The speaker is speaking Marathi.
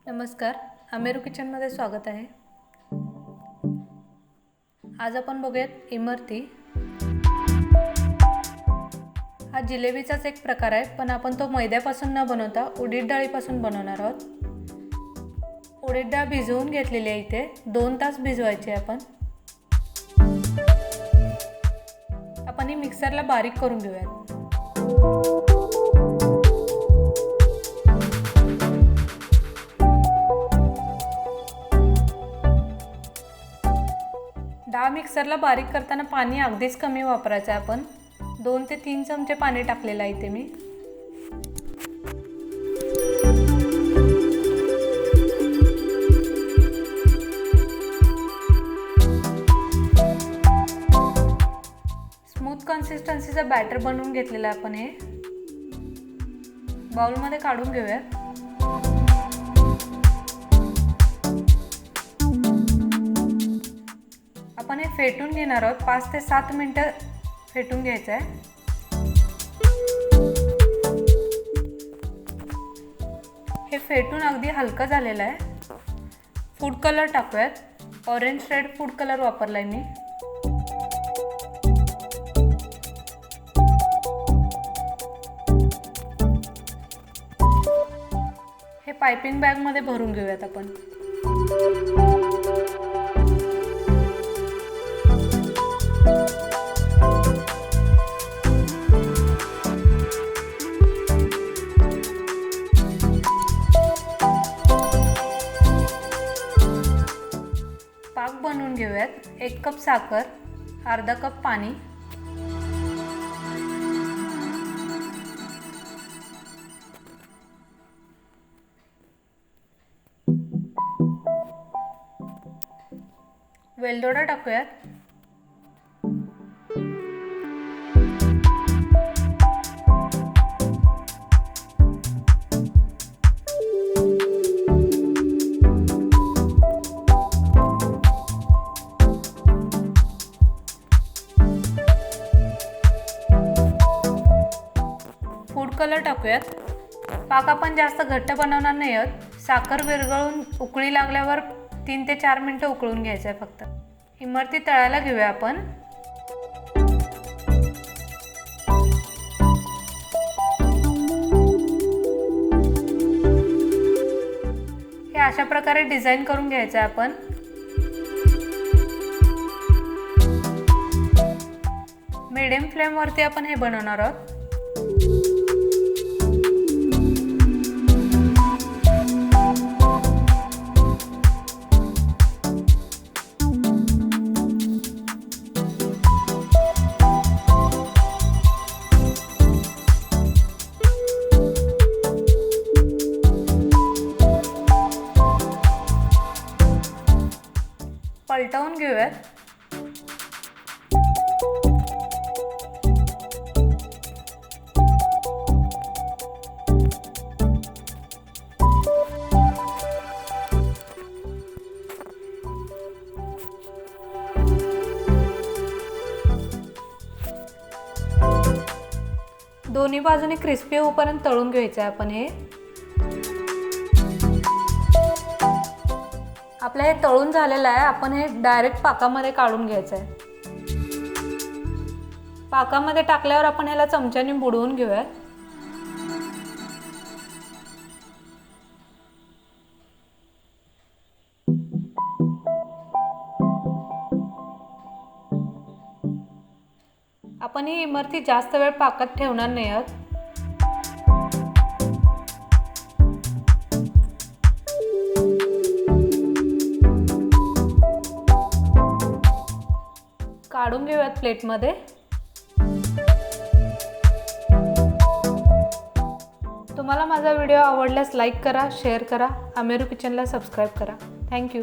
नमस्कार, अमेरू किचनमध्ये स्वागत आहे। आज आपण बघूयात इमरती। हा जिलेबीचाच एक प्रकार आहे, पण आपण तो मैद्यापासून न बनवता उडीद डाळीपासून बनवणार आहोत। उडीद डाळ भिजवून घेतलेली आहे, इथे 2 तास भिजवायची आहे। आपण ही मिक्सरला बारीक करून घेऊयात। डाळ मिक्सरला बारीक करताना पाणी अगदीच कमी वापरायचं आहे। आपण 2 ते 3 चमचे पाणी टाकलेलं आहे इथे मी। स्मूथ कन्सिस्टन्सीचा बॅटर बनवून घेतलेला आहे। आपण हे बाउलमध्ये काढून घेऊयात। आपण हे फेटून घेणार आहोत। 5 ते 7 मिनिटं फेटून घ्यायचं आहे। हे फेटून अगदी हलकं झालेलं आहे। फूड कलर टाकूयात। ऑरेंज रेड फूड कलर वापरलाय मी। हे पाइपिंग बॅग मध्ये भरून घेऊयात आपण। पाक बनवून घेऊयात। 1 कप साखर, अर्धा कप पाणी, वेलदोडा टाकूयात, फूड कलर टाकूयात। पाक आपण जास्त घट्ट बनवणार नाही आहोत। साखर विरघळून उकळी लागल्यावर 3 ते 4 मिनिटं उकळून घ्यायचं आहे फक्त। इमरती तळायला घेऊया आपण। हे अशा प्रकारे डिझाइन करून घ्यायचं आहे आपण। मीडियम फ्लेम वरती आपण हे बनवणार आहोत। पलटवून घेऊयात। दोन्ही बाजूने क्रिस्पी होईपर्यंत तळून घ्यायचं आहे आपण हे। आपलं हे तळून झालेलं आहे। आपण हे डायरेक्ट पाकामध्ये काढून घ्यायचं आहे। पाकामध्ये टाकल्यावर आपण ह्याला चमच्याने बुडवून घेऊयात। आपण ही इमरती जास्त वेळ पाकात ठेवणार नाही आहोत। काढून घेऊयात प्लेटमध्ये। तुम्हाला माझा व्हिडिओ आवडल्यास लाईक करा, शेअर करा, अमेरू किचनला सबस्क्राइब करा। थँक्यू।